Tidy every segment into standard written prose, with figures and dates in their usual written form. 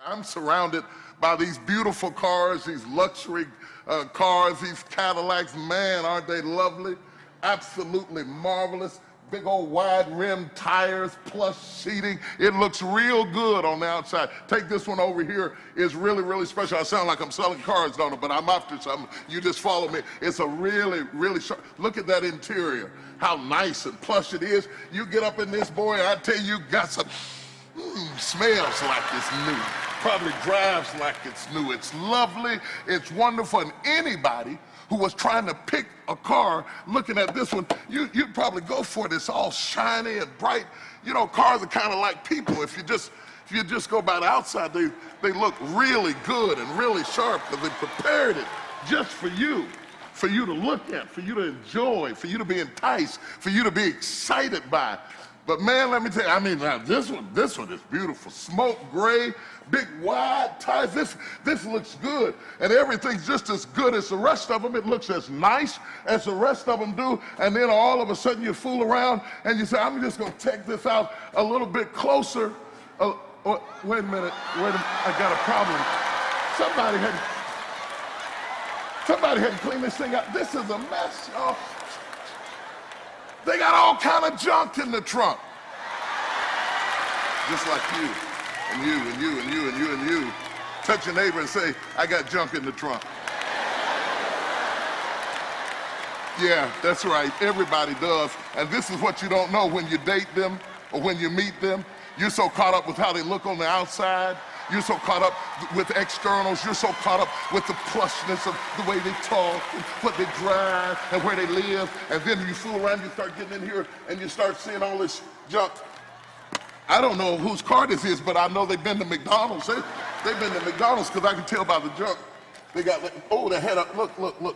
I'm surrounded by these beautiful cars, these luxury cars, these Cadillacs. Man, aren't they lovely? Absolutely marvelous. Big old wide rim tires, plush seating. It looks real good on the outside. Take this one over here. It's really, really special. I sound like I'm selling cars, don't it? But I'm after something. You just follow me. It's a really, really sharp. Look at that interior. How nice and plush it is. You get up in this boy, I tell you, got some, smells like it's new. Probably drives like it's new. It's lovely. It's wonderful. And anybody who was trying to pick a car, looking at this one, you'd probably go for it. It's all shiny and bright. You know, cars are kind of like people. If you just go by the outside, they look really good and really sharp because they prepared it just for you to look at, for you to enjoy, for you to be enticed, for you to be excited by. But man, let me tell you, I mean, now this one is beautiful. Smoke gray, big wide tires. This looks good. And everything's just as good as the rest of them. It looks as nice as the rest of them do. And then all of a sudden you fool around and you say, I'm just gonna check this out a little bit closer. Wait a minute, I got a problem. Somebody had to clean this thing out. This is a mess, y'all. They got all kind of junk in the trunk. Just like you, and you, and you, and you, and you, and you. Touch your neighbor and say, I got junk in the trunk. Yeah, that's right, everybody does. And this is what you don't know when you date them or when you meet them. You're so caught up with how they look on the outside. You're so caught up with externals. You're so caught up with the plushness of the way they talk and what they drive and where they live. And then you fool around, you start getting in here and you start seeing all this junk. I don't know whose car this is, but I know they've been to McDonald's. They've been to McDonald's because I can tell by the junk. They got, they had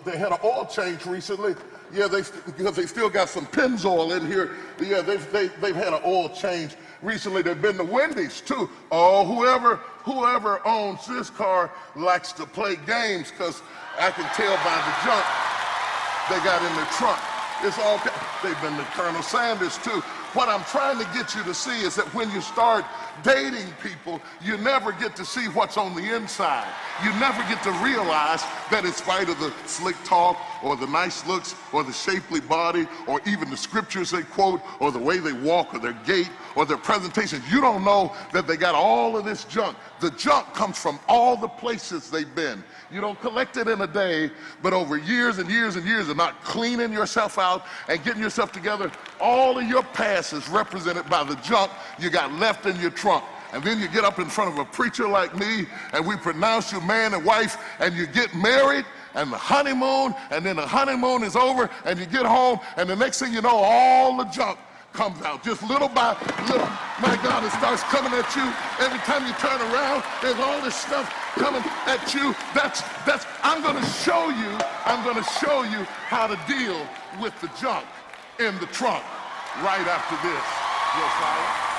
they had an oil change recently. Yeah, because they still got some Pennzoil in here. Yeah, they've had an oil change recently. They've been to Wendy's too. Oh, whoever owns this car likes to play games because I can tell by the junk they got in the trunk. It's all, they've been to Colonel Sanders too. What I'm trying to get you to see is that when you start dating people, you never get to see what's on the inside. You never get to realize that in spite of the slick talk or the nice looks or the shapely body or even the scriptures they quote or the way they walk or their gait or their presentation, you don't know that they got all of this junk. The junk comes from all the places they've been. You don't collect it in a day, but over years and years and years of not cleaning yourself out and getting yourself together, all of your past is represented by the junk you got left in your trunk. And then you get up in front of a preacher like me and we pronounce you man and wife and you get married and the honeymoon, and then the honeymoon is over and you get home and the next thing you know, all the junk comes out, just little by little. My God, it starts coming at you. Every time you turn around, there's all this stuff coming at you. I'm gonna show you how to deal with the junk in the trunk right after this. Josiah.